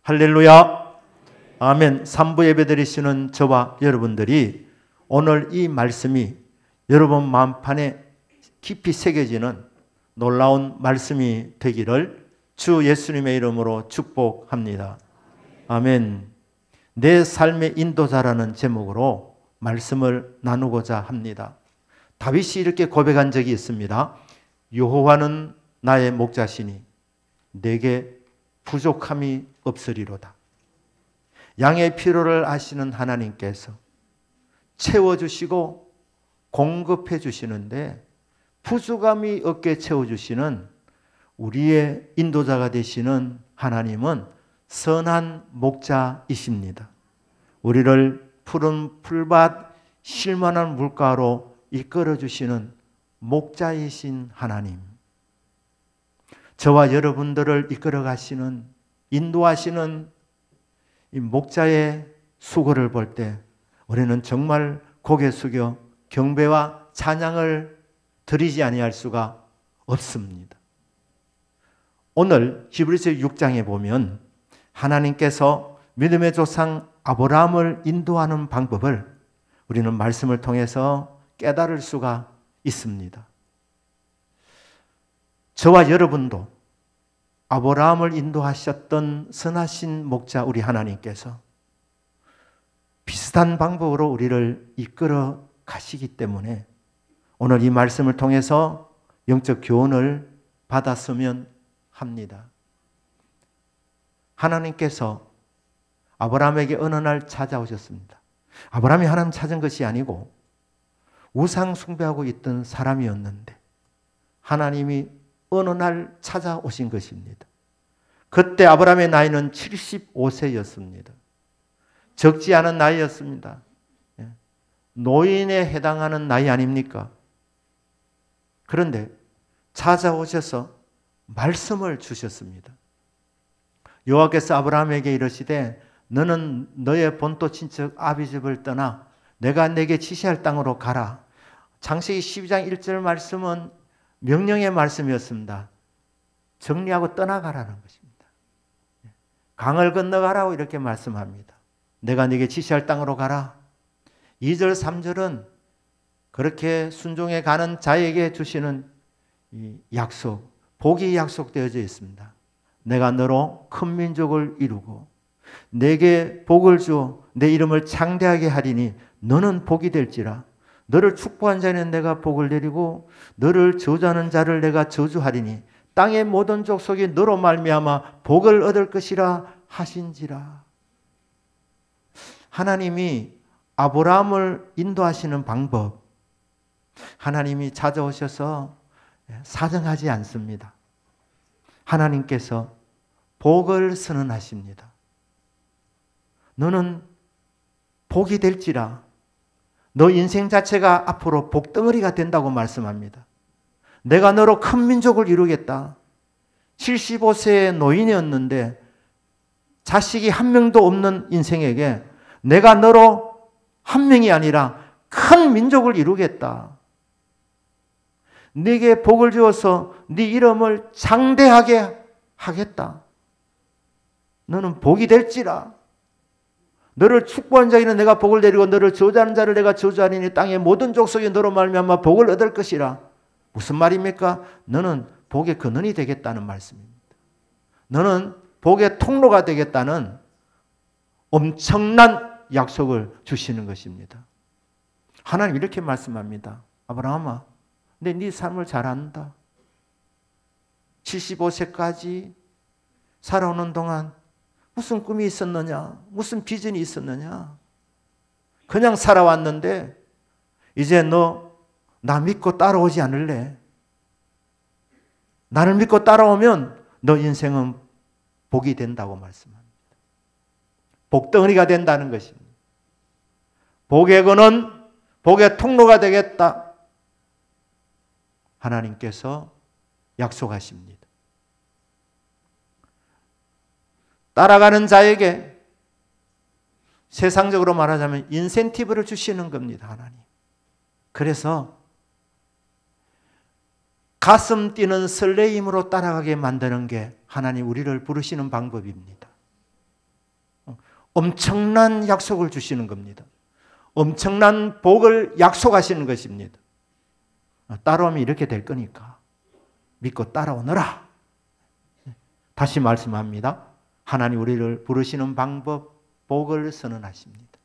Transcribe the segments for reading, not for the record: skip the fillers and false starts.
할렐루야. 아멘. 3부 예배 드리시는 저와 여러분들이 오늘 이 말씀이 여러분 마음판에 깊이 새겨지는 놀라운 말씀이 되기를 주 예수님의 이름으로 축복합니다. 아멘. 내 삶의 인도자라는 제목으로 말씀을 나누고자 합니다. 다윗이 이렇게 고백한 적이 있습니다. 여호와는 나의 목자시니 내게 부족함이 없으리로다. 양의 필요를 아시는 하나님께서 채워주시고 공급해 주시는데 부족함이 없게 채워주시는 우리의 인도자가 되시는 하나님은 선한 목자이십니다. 우리를 푸른 풀밭 쉴만한 물가로 이끌어 주시는 목자이신 하나님, 저와 여러분들을 이끌어 가시는, 인도하시는 이 목자의 수고를 볼 때 우리는 정말 고개 숙여 경배와 찬양을 드리지 아니할 수가 없습니다. 오늘 히브리서 6장에 보면 하나님께서 믿음의 조상 아브라함을 인도하는 방법을 우리는 말씀을 통해서 깨달을 수가 있습니다. 저와 여러분도 아브라함을 인도하셨던 선하신 목자 우리 하나님께서 비슷한 방법으로 우리를 이끌어 가시기 때문에 오늘 이 말씀을 통해서 영적 교훈을 받았으면 합니다. 하나님께서 아브라함에게 어느 날 찾아오셨습니다. 아브라함이 하나님 찾은 것이 아니고 우상 숭배하고 있던 사람이었는데 하나님이 어느 날 찾아오신 것입니다. 그때 아브라함의 나이는 75세였습니다. 적지 않은 나이였습니다. 노인에 해당하는 나이 아닙니까? 그런데 찾아오셔서 말씀을 주셨습니다. 여호와께서 아브라함에게 이르시되 너는 너의 본토 친척 아비집을 떠나 내가 내게 지시할 땅으로 가라. 창세기 12장 1절 말씀은 명령의 말씀이었습니다. 정리하고 떠나가라는 것입니다. 강을 건너가라고 이렇게 말씀합니다. 내가 네게 지시할 땅으로 가라. 2절 3절은 그렇게 순종해 가는 자에게 주시는 이 약속, 복이 약속되어져 있습니다. 내가 너로 큰 민족을 이루고 내게 복을 주어 내 이름을 창대하게 하리니 너는 복이 될지라. 너를 축복한 자는 내가 복을 내리고 너를 저주하는 자를 내가 저주하리니 땅의 모든 족속이 너로 말미암아 복을 얻을 것이라 하신지라. 하나님이 아브라함을 인도하시는 방법, 하나님이 찾아오셔서 사정하지 않습니다. 하나님께서 복을 선언하십니다. 너는 복이 될지라. 너 인생 자체가 앞으로 복덩어리가 된다고 말씀합니다. 내가 너로 큰 민족을 이루겠다. 75세의 노인이었는데 자식이 한 명도 없는 인생에게 내가 너로 한 명이 아니라 큰 민족을 이루겠다. 네게 복을 주어서 네 이름을 장대하게 하겠다. 너는 복이 될지라. 너를 축복한 자에게는 내가 복을 내리고 너를 저주하는 자를 내가 저주하리니 땅의 모든 족속이 너로 말미암아 복을 얻을 것이라. 무슨 말입니까? 너는 복의 근원이 되겠다는 말씀입니다. 너는 복의 통로가 되겠다는 엄청난 약속을 주시는 것입니다. 하나님 이렇게 말씀합니다. 아브라함아, 내 네 삶을 잘 안다. 75세까지 살아오는 동안 무슨 꿈이 있었느냐? 무슨 비전이 있었느냐? 그냥 살아왔는데 이제 너 나 믿고 따라오지 않을래? 나를 믿고 따라오면 너 인생은 복이 된다고 말씀합니다. 복덩어리가 된다는 것입니다. 복의 근원, 복의 통로가 되겠다. 하나님께서 약속하십니다. 따라가는 자에게 세상적으로 말하자면 인센티브를 주시는 겁니다. 하나님. 그래서 가슴 뛰는 설레임으로 따라가게 만드는 게 하나님 우리를 부르시는 방법입니다. 엄청난 약속을 주시는 겁니다. 엄청난 복을 약속하시는 것입니다. 따라오면 이렇게 될 거니까 믿고 따라오너라. 다시 말씀합니다. 하나님 우리를 부르시는 방법, 복을 선언하십니다.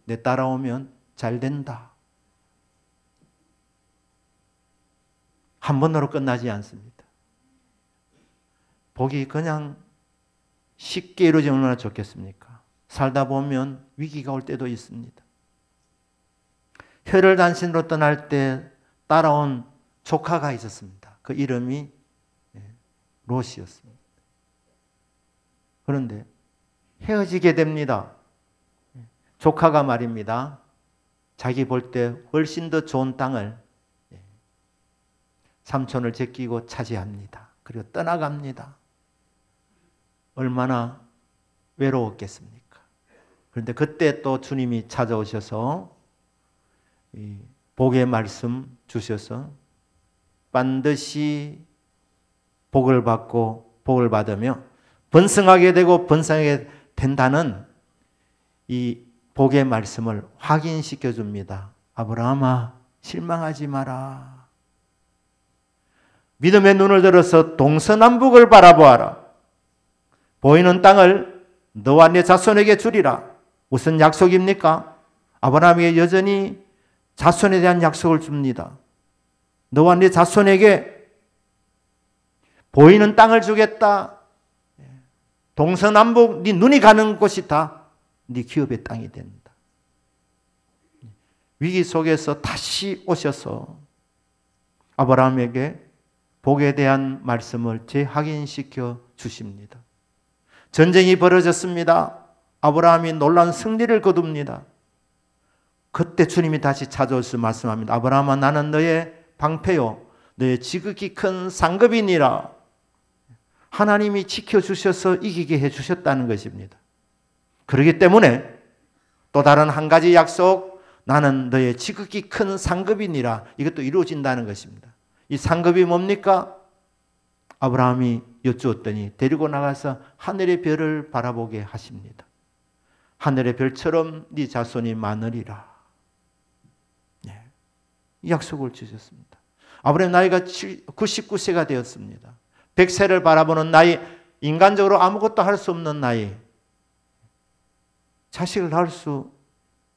내 따라오면 잘 된다. 한 번으로 끝나지 않습니다. 복이 그냥 쉽게 이루어지면 얼마나 좋겠습니까? 살다 보면 위기가 올 때도 있습니다. 혈혈단신으로 떠날 때 따라온 조카가 있었습니다. 그 이름이 롯이었습니다. 그런데 헤어지게 됩니다. 조카가 말입니다. 자기 볼 때 훨씬 더 좋은 땅을 삼촌을 제끼고 차지합니다. 그리고 떠나갑니다. 얼마나 외로웠겠습니까? 그런데 그때 또 주님이 찾아오셔서 복의 말씀 주셔서 반드시 복을 받고 복을 받으며 번성하게 되고 번성하게 된다는 이 복의 말씀을 확인시켜 줍니다. 아브라함아, 실망하지 마라. 믿음의 눈을 들어서 동서남북을 바라보아라. 보이는 땅을 너와 네 자손에게 주리라. 무슨 약속입니까? 아브라함에게 여전히 자손에 대한 약속을 줍니다. 너와 네 자손에게 보이는 땅을 주겠다. 동서남북 네 눈이 가는 곳이 다 네 기업의 땅이 된다. 위기 속에서 다시 오셔서 아브라함에게 복에 대한 말씀을 재확인시켜 주십니다. 전쟁이 벌어졌습니다. 아브라함이 놀라운 승리를 거둡니다. 그때 주님이 다시 찾아오셔서 말씀합니다. 아브라함아, 나는 너의 방패요 너의 지극히 큰 상급이니라. 하나님이 지켜주셔서 이기게 해주셨다는 것입니다. 그렇기 때문에 또 다른 한 가지 약속, 나는 너의 지극히 큰 상급이니라. 이것도 이루어진다는 것입니다. 이 상급이 뭡니까? 아브라함이 여쭈었더니 데리고 나가서 하늘의 별을 바라보게 하십니다. 하늘의 별처럼 네 자손이 많으리라. 이 약속을 주셨습니다. 아브라함 나이가 99세가 되었습니다. 100세를 바라보는 나이, 인간적으로 아무것도 할 수 없는 나이. 자식을 낳을 수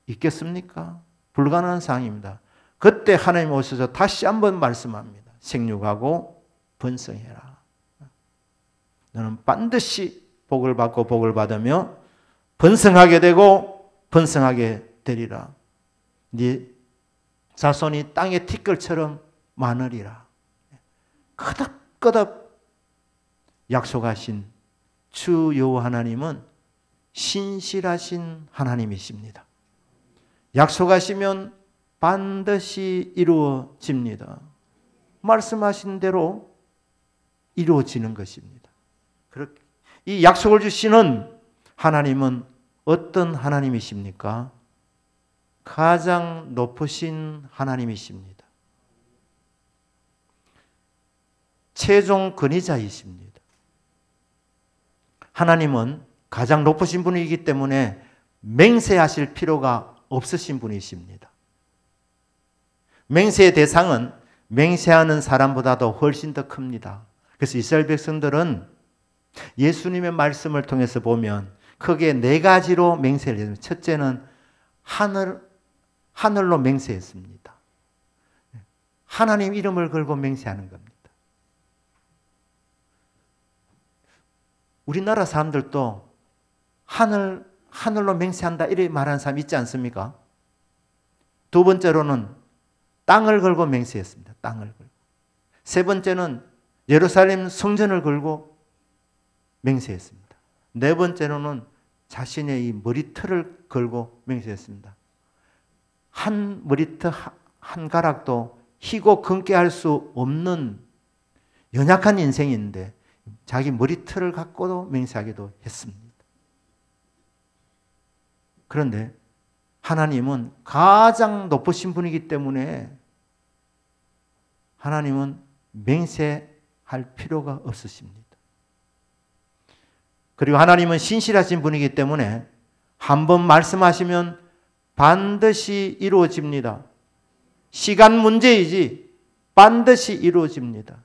있겠습니까? 불가능한 상황입니다. 그때 하나님 오셔서 다시 한번 말씀합니다. 생육하고 번성해라. 너는 반드시 복을 받고 복을 받으며 번성하게 되고 번성하게 되리라. 네 자손이 땅의 티끌처럼 많으리라. 끄덕끄덕 약속하신 주 여호와 하나님은 신실하신 하나님이십니다. 약속하시면 반드시 이루어집니다. 말씀하신 대로 이루어지는 것입니다. 이 약속을 주시는 하나님은 어떤 하나님이십니까? 가장 높으신 하나님이십니다. 최종 권위자이십니다. 하나님은 가장 높으신 분이기 때문에 맹세하실 필요가 없으신 분이십니다. 맹세의 대상은 맹세하는 사람보다도 훨씬 더 큽니다. 그래서 이스라엘 백성들은 예수님의 말씀을 통해서 보면 크게 네 가지로 맹세를 했습니다. 첫째는 하늘로 맹세했습니다. 하나님 이름을 걸고 맹세하는 겁니다. 우리나라 사람들도 하늘로 맹세한다 이렇게 말하는 사람 있지 않습니까? 두 번째로는 땅을 걸고 맹세했습니다. 땅을 걸고. 세 번째는 예루살렘 성전을 걸고 맹세했습니다. 네 번째로는 자신의 이 머리털을 걸고 맹세했습니다. 한 머리털 한 가락도 희고 금게 할 수 없는 연약한 인생인데 자기 머리털을 갖고도 맹세하기도 했습니다. 그런데 하나님은 가장 높으신 분이기 때문에 하나님은 맹세할 필요가 없으십니다. 그리고 하나님은 신실하신 분이기 때문에 한번 말씀하시면 반드시 이루어집니다. 시간 문제이지 반드시 이루어집니다.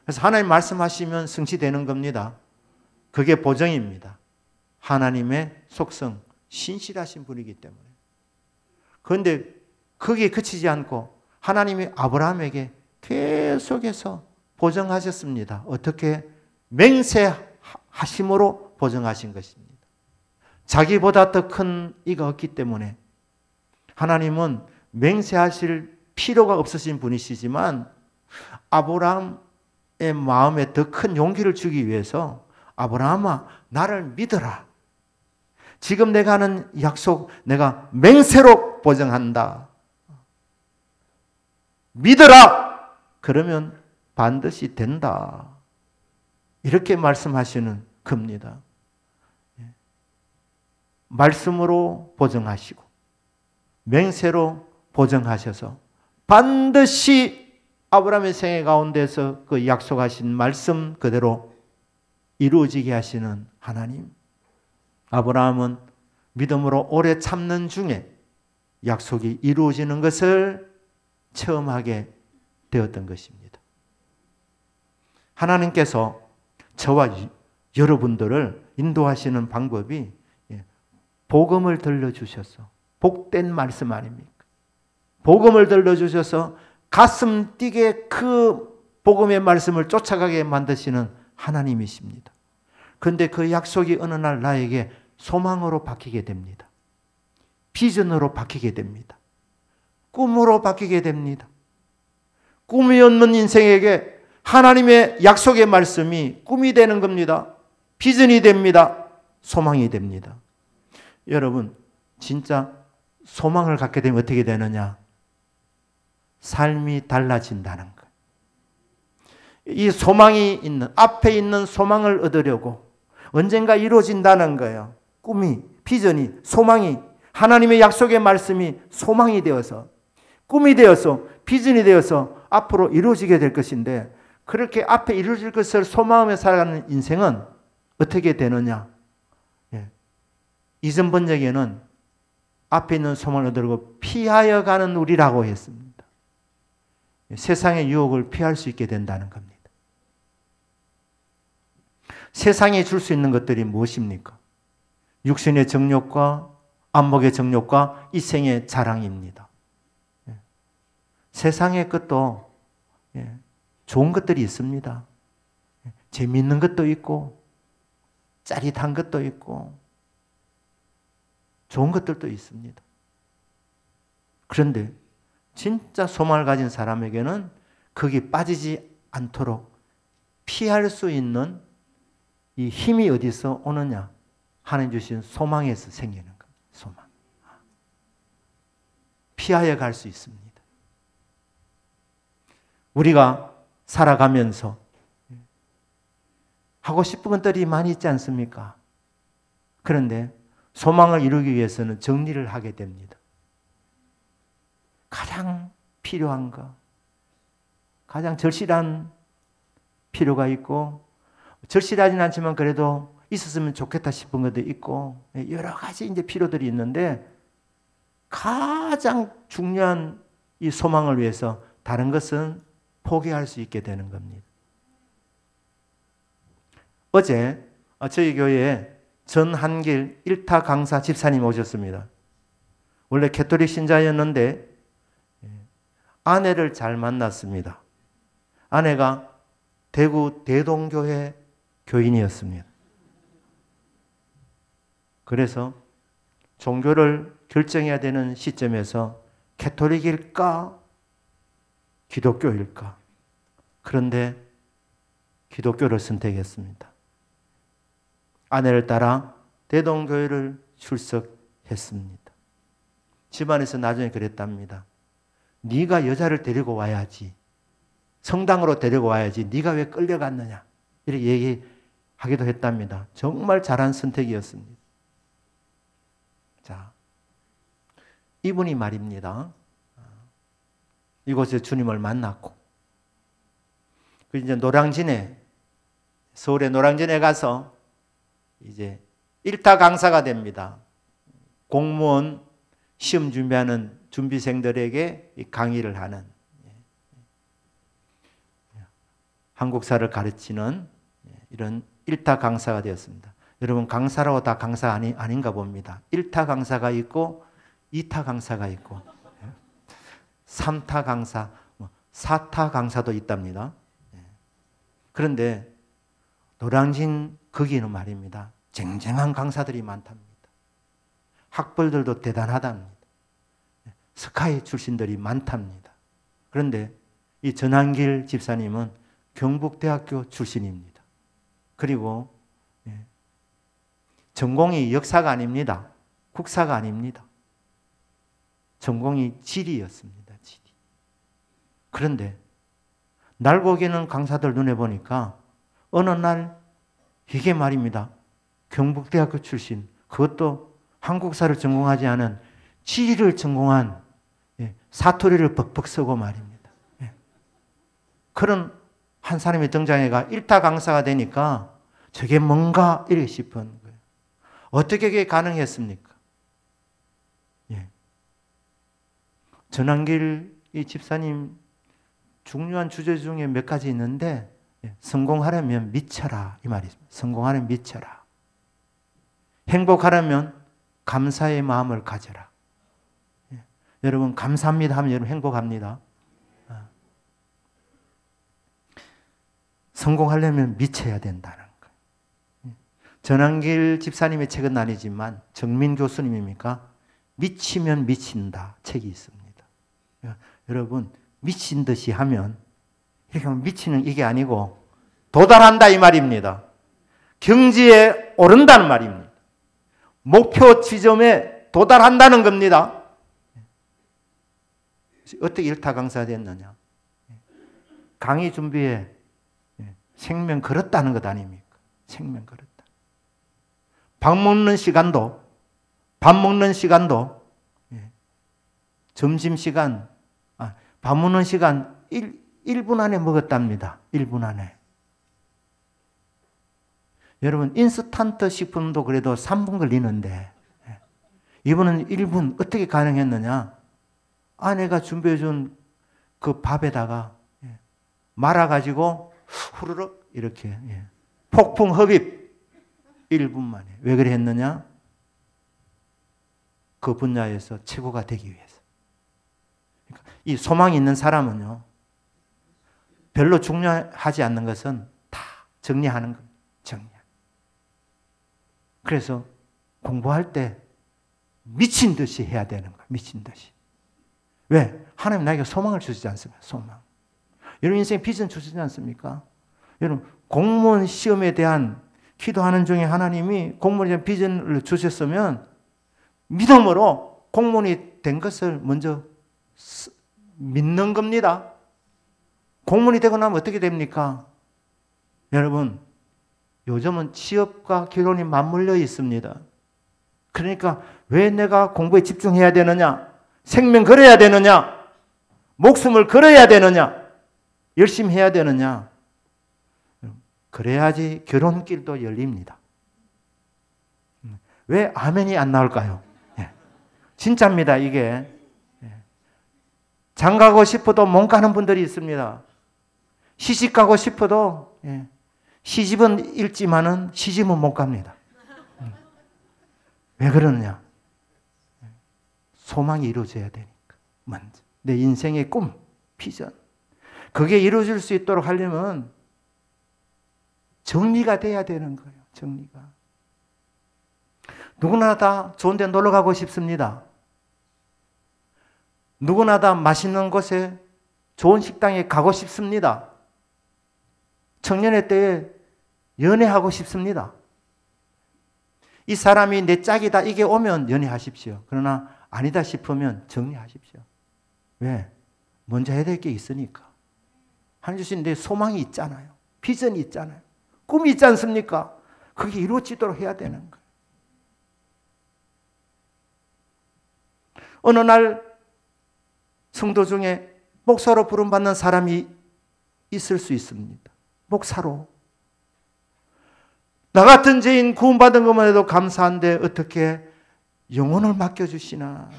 그래서 하나님 말씀하시면 성취되는 겁니다. 그게 보정입니다. 하나님의 속성, 신실하신 분이기 때문에. 그런데 거기에 그치지 않고 하나님이 아브라함에게 계속해서 보정하셨습니다. 어떻게? 맹세하심으로 보정하신 것입니다. 자기보다 더 큰 이가 없기 때문에 하나님은 맹세하실 필요가 없으신 분이시지만 아브라함의 마음에 더 큰 용기를 주기 위해서 아브라함아 나를 믿어라. 지금 내가 하는 약속 내가 맹세로 보정한다. 믿어라. 그러면 반드시 된다. 이렇게 말씀하시는 겁니다. 말씀으로 보정하시고 맹세로 보정하셔서 반드시 아브라함의 생애 가운데서 그 약속하신 말씀 그대로 이루어지게 하시는 하나님. 아브라함은 믿음으로 오래 참는 중에 약속이 이루어지는 것을 체험하게 되었던 것입니다. 하나님께서 저와 여러분들을 인도하시는 방법이 복음을 들려주셔서 복된 말씀 아닙니까? 복음을 들려주셔서 가슴 뛰게 그 복음의 말씀을 쫓아가게 만드시는 하나님이십니다. 그런데 그 약속이 어느 날 나에게 소망으로 바뀌게 됩니다. 비전으로 바뀌게 됩니다. 꿈으로 바뀌게 됩니다. 꿈이 없는 인생에게 하나님의 약속의 말씀이 꿈이 되는 겁니다. 비전이 됩니다. 소망이 됩니다. 여러분, 진짜 소망을 갖게 되면 어떻게 되느냐? 삶이 달라진다는 것. 이 소망이 있는, 앞에 있는 소망을 얻으려고 언젠가 이루어진다는 거예요. 꿈이, 비전이, 소망이, 하나님의 약속의 말씀이 소망이 되어서, 꿈이 되어서, 비전이 되어서 앞으로 이루어지게 될 것인데, 그렇게 앞에 이루어질 것을 소망하며 살아가는 인생은 어떻게 되느냐? 이전 번역에는 앞에 있는 소망을 얻으려고 피하여 가는 우리라고 했습니다. 세상의 유혹을 피할 수 있게 된다는 겁니다. 세상이 줄 수 있는 것들이 무엇입니까? 육신의 정욕과 안목의 정욕과 이생의 자랑입니다. 세상의 것도 좋은 것들이 있습니다. 재미있는 것도 있고 짜릿한 것도 있고 좋은 것들도 있습니다. 그런데 진짜 소망을 가진 사람에게는 거기 빠지지 않도록 피할 수 있는 이 힘이 어디서 오느냐? 하나님 주신 소망에서 생기는 겁니다. 소망. 피하여 갈 수 있습니다. 우리가 살아가면서 하고 싶은 것들이 많이 있지 않습니까? 그런데 소망을 이루기 위해서는 정리를 하게 됩니다. 가장 필요한 것, 가장 절실한 필요가 있고 절실하진 않지만 그래도 있었으면 좋겠다 싶은 것도 있고 여러 가지 이제 필요들이 있는데 가장 중요한 이 소망을 위해서 다른 것은 포기할 수 있게 되는 겁니다. 어제 저희 교회에 전한길 일타 강사 집사님 오셨습니다. 원래 캐톨릭 신자였는데 아내를 잘 만났습니다. 아내가 대구 대동교회 교인이었습니다. 그래서 종교를 결정해야 되는 시점에서 캐톨릭일까? 기독교일까? 그런데 기독교를 선택했습니다. 아내를 따라 대동교회를 출석했습니다. 집안에서 나중에 그랬답니다. 네가 여자를 데리고 와야지. 성당으로 데리고 와야지. 네가 왜 끌려갔느냐. 이렇게 얘기하기도 했답니다. 정말 잘한 선택이었습니다. 자, 이분이 말입니다. 이곳에 주님을 만났고 그 이제 노량진에 서울의 노량진에 가서 이제 일타 강사가 됩니다. 공무원 시험 준비하는 준비생들에게 강의를 하는, 한국사를 가르치는 이런 1타 강사가 되었습니다. 여러분, 강사라고 다 강사 아닌가 봅니다. 1타 강사가 있고 2타 강사가 있고 3타 강사, 4타 강사도 있답니다. 그런데 노량진 거기는 말입니다. 쟁쟁한 강사들이 많답니다. 학벌들도 대단하답니다. 스카이 출신들이 많답니다. 그런데 이 전한길 집사님은 경북대학교 출신입니다. 그리고 전공이 역사가 아닙니다. 국사가 아닙니다. 전공이 지리였습니다. 지리. 그런데 날고기는 강사들 눈에 보니까 어느 날 이게 말입니다. 경북대학교 출신, 그것도 한국사를 전공하지 않은 지리를 전공한 사투리를 벅벅 쓰고 말입니다. 그런 한 사람이 등장해가 1타 강사가 되니까 저게 뭔가 이렇게 싶은 거예요. 어떻게 그게 가능했습니까? 전한길 이 집사님 중요한 주제 중에 몇 가지 있는데, 성공하려면 미쳐라 이 말이 있습니다. 성공하려면 미쳐라. 행복하려면 감사의 마음을 가져라. 여러분, 감사합니다 하면 여러분 행복합니다. 성공하려면 미쳐야 된다는 거예요. 전한길 집사님의 책은 아니지만 정민 교수님입니까? 미치면 미친다 책이 있습니다. 여러분, 미친 듯이 하면, 이렇게 하면 미치는 이게 아니고 도달한다 이 말입니다. 경지에 오른다는 말입니다. 목표 지점에 도달한다는 겁니다. 어떻게 1타 강사가 됐느냐? 강의 준비에 생명 걸었다는 것 아닙니까? 생명 걸었다. 밥 먹는 시간도 점심시간, 밥 먹는 시간 1분 안에 먹었답니다. 1분 안에. 여러분, 인스턴트 식품도 그래도 3분 걸리는데 이분은 1분 어떻게 가능했느냐? 아내가 준비해준 그 밥에다가 말아가지고 후루룩 이렇게 폭풍 흡입 1분 만에. 왜 그래 했느냐? 그 분야에서 최고가 되기 위해서. 그러니까 이 소망이 있는 사람은요, 별로 중요하지 않는 것은 다 정리하는 겁니다. 정리. 그래서 공부할 때 미친 듯이 해야 되는 거예요. 미친 듯이. 왜? 하나님 나에게 소망을 주시지 않습니까? 소망. 여러분 인생 비전 주시지 않습니까? 여러분 공무원 시험에 대한 기도하는 중에 하나님이 공무원에 대한 비전을 주셨으면 믿음으로 공무원이 된 것을 먼저 믿는 겁니다. 공무원이 되고 나면 어떻게 됩니까? 여러분, 요즘은 취업과 결혼이 맞물려 있습니다. 그러니까 왜 내가 공부에 집중해야 되느냐? 생명 걸어야 되느냐? 목숨을 걸어야 되느냐? 열심히 해야 되느냐? 그래야지 결혼길도 열립니다. 왜 아멘이 안 나올까요? 진짜입니다, 이게. 장가고 싶어도 못 가는 분들이 있습니다. 시집 가고 싶어도 시집은 읽지만은 시집은 못 갑니다. 왜 그러느냐? 소망이 이루어져야 되니까. 먼저 내 인생의 꿈, 비전. 그게 이루어질 수 있도록 하려면 정리가 돼야 되는 거예요. 정리가. 누구나 다 좋은 데 놀러 가고 싶습니다. 누구나 다 맛있는 곳에 좋은 식당에 가고 싶습니다. 청년의 때에 연애하고 싶습니다. 이 사람이 내 짝이다 이게 오면 연애하십시오. 그러나 아니다 싶으면 정리하십시오. 왜? 먼저 해야 될 게 있으니까. 하나님 주신 내 소망이 있잖아요. 비전이 있잖아요. 꿈이 있지 않습니까? 그게 이루어지도록 해야 되는 거예요. 어느 날 성도 중에 목사로 부름받는 사람이 있을 수 있습니다. 목사로. 나 같은 죄인 구원받은 것만 해도 감사한데 어떻게 영혼을 맡겨주시나.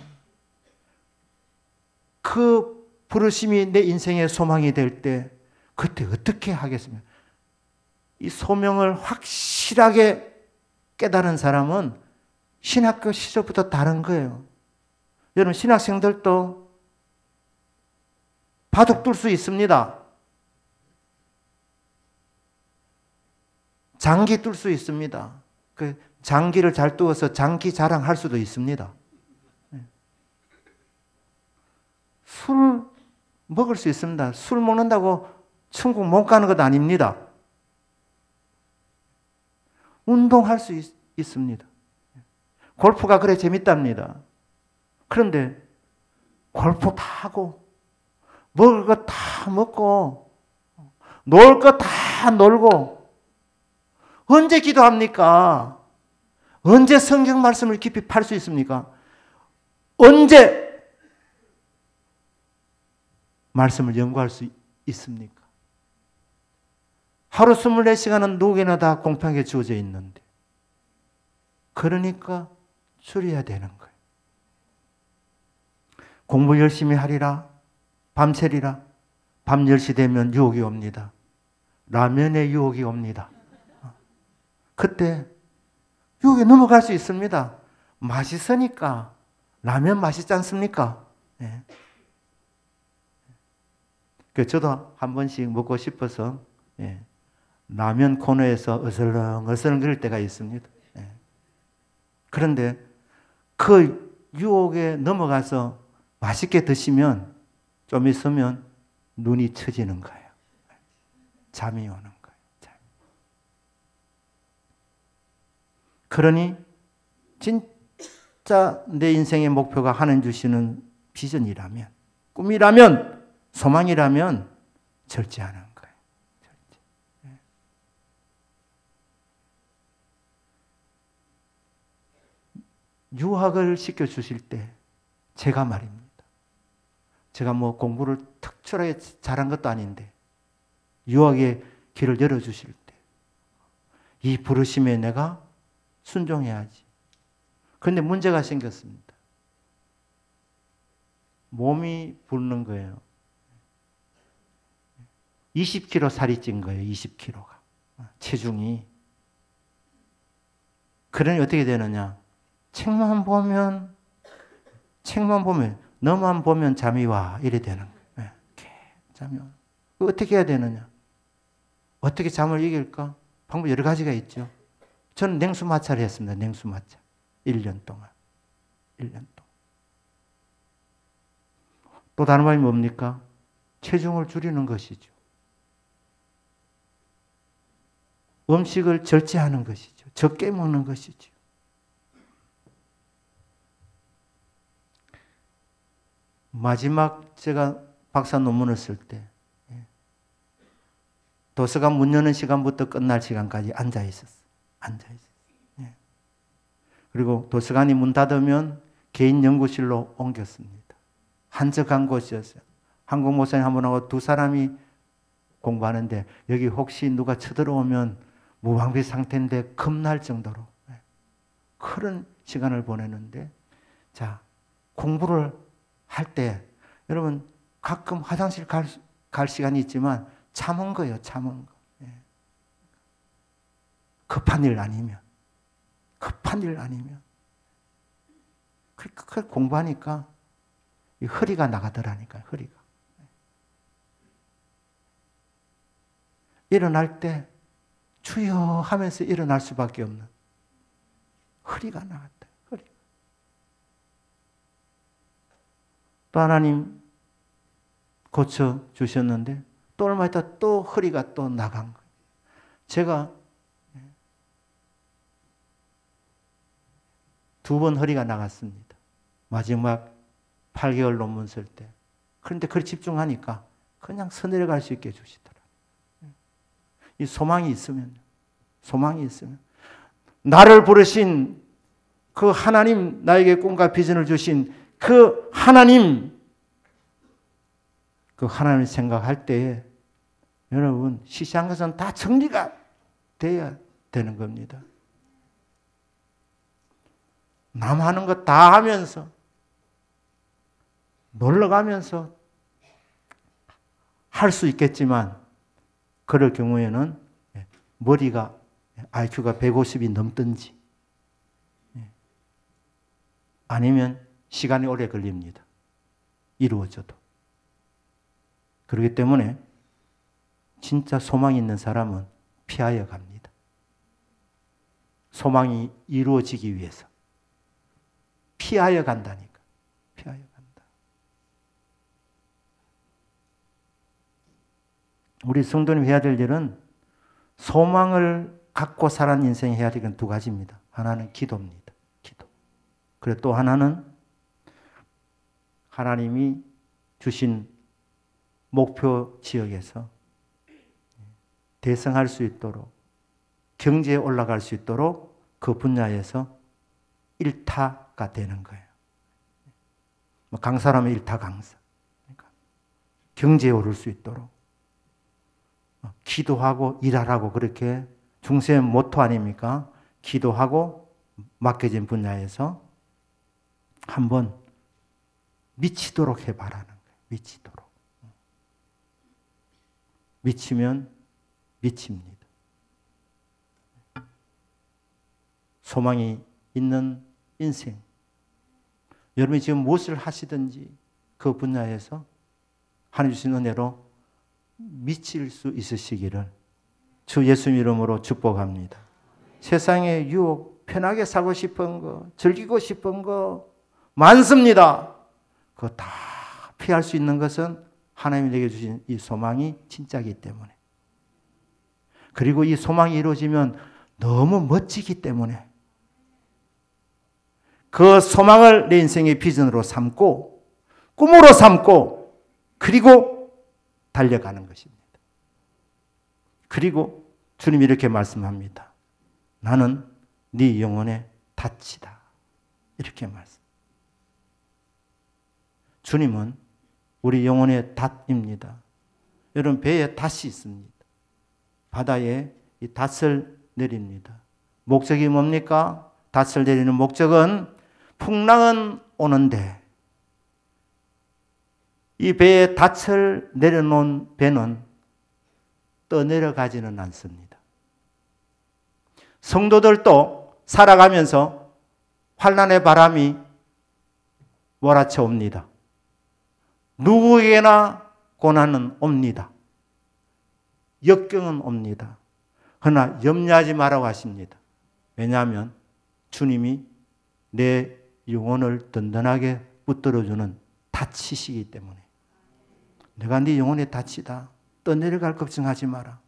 그 부르심이 내 인생의 소망이 될 때 그때 어떻게 하겠습니까? 이 소명을 확실하게 깨달은 사람은 신학교 시절부터 다른 거예요. 여러분 신학생들도 바둑 둘 수 있습니다. 장기 뚫 수 있습니다. 그 장기를 잘 뚫어서 장기 자랑할 수도 있습니다. 술 먹을 수 있습니다. 술 먹는다고 천국 못 가는 것 아닙니다. 운동할 수 있습니다. 골프가 그래 재밌답니다. 그런데 골프 다 하고 먹을 거 다 먹고 놀 거 다 놀고 언제 기도합니까? 언제 성경 말씀을 깊이 팔 수 있습니까? 언제 말씀을 연구할 수 있습니까? 하루 24시간은 누구에게나 다 공평하게 주어져 있는데 그러니까 줄여야 되는 거예요. 공부 열심히 하리라 밤새리라 밤 10시 되면 유혹이 옵니다. 라면의 유혹이 옵니다. 그때 유혹에 넘어갈 수 있습니다. 맛있으니까. 라면 맛있지 않습니까? 네. 저도 한 번씩 먹고 싶어서 라면 코너에서 어슬렁어슬렁 그럴 때가 있습니다. 그런데 그 유혹에 넘어가서 맛있게 드시면 좀 있으면 눈이 처지는 거예요. 잠이 오는 거예요. 그러니 진짜 내 인생의 목표가 하나님 주시는 비전이라면, 꿈이라면, 소망이라면 절제하는 거예요. 절제. 유학을 시켜주실 때 제가 말입니다. 제가 뭐 공부를 특출하게 잘한 것도 아닌데 유학의 길을 열어주실 때 이 부르심에 내가 순종해야지. 그런데 문제가 생겼습니다. 몸이 붓는 거예요. 20kg 살이 찐 거예요. 20kg가. 체중이. 그러니 어떻게 되느냐. 책만 보면 너만 보면 잠이 와. 이래 되는 거예요. 잠이 와. 어떻게 해야 되느냐. 어떻게 잠을 이길까? 방법 여러 가지가 있죠. 저는 냉수 마찰을 했습니다. 냉수 마찰. 1년 동안. 1년 동안. 또 다른 말이 뭡니까? 체중을 줄이는 것이죠. 음식을 절제하는 것이죠. 적게 먹는 것이죠. 마지막 제가 박사 논문을 쓸 때 도서관 문 여는 시간부터 끝날 시간까지 앉아 있었어요. 그리고 도서관이 문 닫으면 개인 연구실로 옮겼습니다. 한적한 곳이었어요. 한국 목사님 한 분하고 두 사람이 공부하는데 여기 혹시 누가 쳐들어오면 무방비 상태인데 겁날 정도로 그런 시간을 보내는데 자 공부를 할 때 여러분 가끔 화장실 갈 시간이 있지만 참은 거예요. 참은 거. 급한 일 아니면. 그 공부하니까 이 허리가 나가더라니까요. 허리가. 일어날 때 주여 하면서 일어날 수밖에 없는 허리가 나갔다. 허리가. 또 하나님 고쳐주셨는데 또 얼마 있다 또 허리가 또 나간 거예요. 제가 2번 허리가 나갔습니다. 마지막 8개월 논문 쓸 때. 그런데 그걸 집중하니까 그냥 서내려갈 수 있게 해주시더라고요. 이 소망이 있으면 나를 부르신 그 하나님, 나에게 꿈과 비전을 주신 그 하나님, 그 하나님을 생각할 때에 여러분 시시한 것은 다 정리가 돼야 되는 겁니다. 남 하는 거 다 하면서 놀러 가면서 할 수 있겠지만 그럴 경우에는 머리가 IQ가 150이 넘든지 아니면 시간이 오래 걸립니다. 이루어져도. 그렇기 때문에 진짜 소망이 있는 사람은 피하여 갑니다. 소망이 이루어지기 위해서. 피하여 간다니까. 피하여 간다. 우리 성도님 해야 될 일은 소망을 갖고 살아가는 인생 해야 될 건 두 가지입니다. 하나는 기도입니다. 기도. 그리고 또 하나는 하나님이 주신 목표 지역에서 대성할 수 있도록 경제에 올라갈 수 있도록 그 분야에서 일타가 되는 거예요. 강사라면 일타 강사. 그러니까 경제에 오를 수 있도록 기도하고 일하라고 그렇게 중세 모토 아닙니까? 기도하고 맡겨진 분야에서 한번 미치도록 해봐라는 거예요. 미치도록. 미치면 미칩니다. 소망이 있는 인생. 여러분이 지금 무엇을 하시든지 그 분야에서 하나님 주신 은혜로 미칠 수 있으시기를 주 예수님 이름으로 축복합니다. 세상의 유혹, 편하게 살고 싶은 거, 즐기고 싶은 거 많습니다. 그거 다 피할 수 있는 것은 하나님이 내게 주신 이 소망이 진짜이기 때문에. 그리고 이 소망이 이루어지면 너무 멋지기 때문에 그 소망을 내 인생의 비전으로 삼고 꿈으로 삼고 그리고 달려가는 것입니다. 그리고 주님이 이렇게 말씀합니다. 나는 네 영혼의 닻이다. 이렇게 말씀. 주님은 우리 영혼의 닻입니다. 여러분 배에 닻이 있습니다. 바다에 이 닻을 내립니다. 목적이 뭡니까? 닻을 내리는 목적은 풍랑은 오는데 이 배에 닻을 내려놓은 배는 떠내려가지는 않습니다. 성도들도 살아가면서 환난의 바람이 몰아쳐 옵니다. 누구에게나 고난은 옵니다. 역경은 옵니다. 그러나 염려하지 말라고 하십니다. 왜냐하면 주님이 내 영혼을 든든하게 붙들어주는 닻이시기 때문에. 내가 네 영혼의 닻이다. 떠내려갈 걱정하지 마라.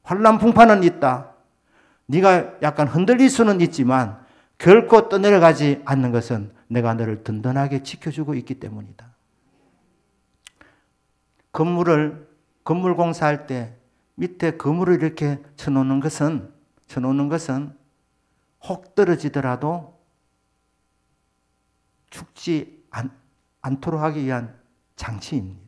환난 풍파는 있다. 네가 약간 흔들릴 수는 있지만 결코 떠내려가지 않는 것은 내가 너를 든든하게 지켜주고 있기 때문이다. 건물 공사할 때 밑에 그물을 이렇게 쳐놓는 것은 혹 떨어지더라도 죽지 않도록 하기 위한 장치입니다.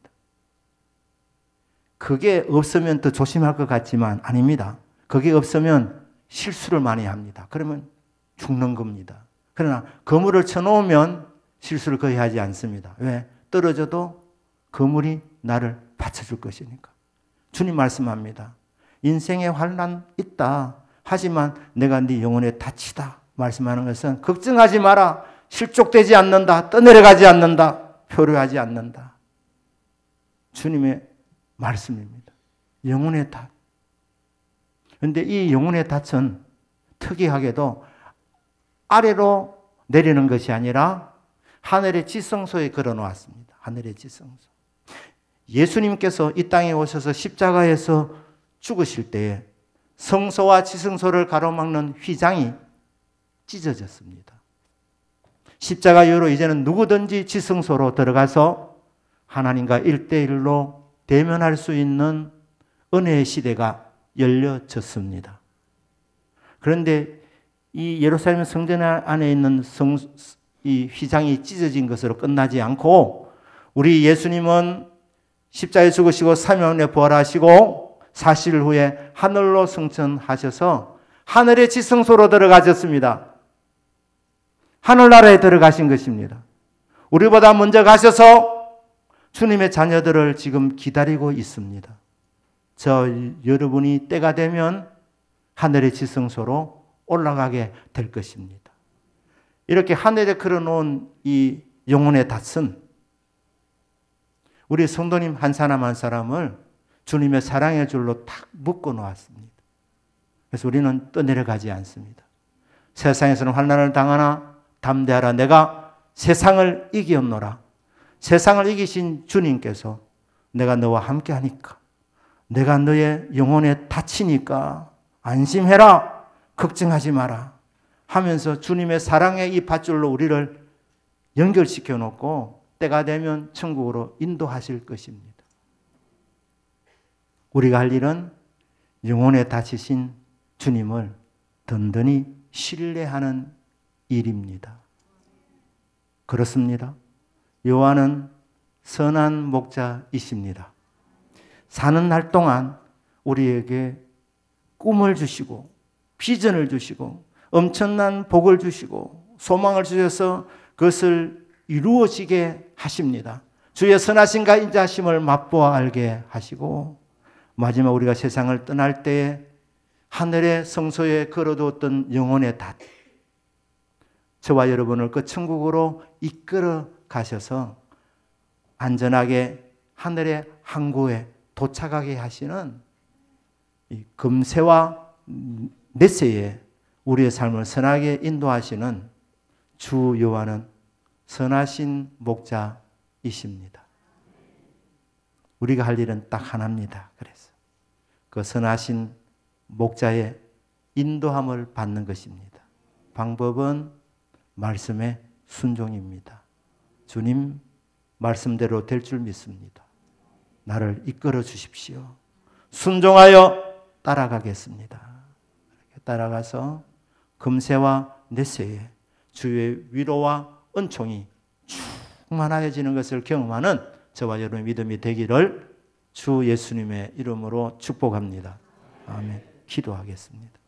그게 없으면 더 조심할 것 같지만 아닙니다. 그게 없으면 실수를 많이 합니다. 그러면 죽는 겁니다. 그러나 그물을 쳐놓으면 실수를 거의 하지 않습니다. 왜? 떨어져도 그물이 나를 받쳐줄 것이니까. 주님 말씀합니다. 인생에 환난 있다. 하지만 내가 네 영혼의 닻이다. 말씀하는 것은 걱정하지 마라. 실족되지 않는다. 떠내려가지 않는다. 표류하지 않는다. 주님의 말씀입니다. 영혼의 닻. 그런데 이 영혼의 닻은 특이하게도 아래로 내리는 것이 아니라 하늘의 지성소에 걸어 놓았습니다. 하늘의 지성소. 예수님께서 이 땅에 오셔서 십자가에서 죽으실 때에 성소와 지성소를 가로막는 휘장이 찢어졌습니다. 십자가 이후로 이제는 누구든지 지성소로 들어가서 하나님과 1대1로 대면할 수 있는 은혜의 시대가 열려졌습니다. 그런데 이 예루살렘 성전 안에 있는 이 휘장이 찢어진 것으로 끝나지 않고 우리 예수님은 십자가에 죽으시고 3일 만에 부활하시고 40일 후에 하늘로 승천하셔서 하늘의 지성소로 들어가셨습니다. 하늘나라에 들어가신 것입니다. 우리보다 먼저 가셔서 주님의 자녀들을 지금 기다리고 있습니다. 여러분이 때가 되면 하늘의 지성소로 올라가게 될 것입니다. 이렇게 하늘에 걸어놓은 이 영혼의 닷은 우리 성도님 한 사람 한 사람을 주님의 사랑의 줄로 탁 묶어 놓았습니다. 그래서 우리는 떠내려가지 않습니다. 세상에서는 환난을 당하나 담대하라. 내가 세상을 이기었노라. 세상을 이기신 주님께서 내가 너와 함께 하니까, 내가 너의 영혼에 닫히니까 안심해라. 걱정하지 마라. 하면서 주님의 사랑의 이 밧줄로 우리를 연결시켜 놓고 때가 되면 천국으로 인도하실 것입니다. 우리가 할 일은 영혼에 닫히신 주님을 든든히 신뢰하는 일입니다. 그렇습니다. 요한은 선한 목자이십니다. 사는 날 동안 우리에게 꿈을 주시고 비전을 주시고 엄청난 복을 주시고 소망을 주셔서 그것을 이루어지게 하십니다. 주의 선하심과 인자하심을 맛보아 알게 하시고 마지막 우리가 세상을 떠날 때에 하늘의 성소에 걸어두었던 영혼의 닷, 저와 여러분을 그 천국으로 이끌어 가셔서 안전하게 하늘의 항구에 도착하게 하시는 이 금세와 넷세에 우리의 삶을 선하게 인도하시는 주 여호와는 선하신 목자이십니다. 우리가 할 일은 딱 하나입니다. 그래서 그 선하신 목자의 인도함을 받는 것입니다. 방법은 말씀의 순종입니다. 주님 말씀대로 될 줄 믿습니다. 나를 이끌어 주십시오. 순종하여 따라가겠습니다. 이렇게 따라가서 금세와 넷세에 주의 위로와 은총이 충만하여지는 것을 경험하는 저와 여러분의 믿음이 되기를 주 예수님의 이름으로 축복합니다. 아멘. 기도하겠습니다.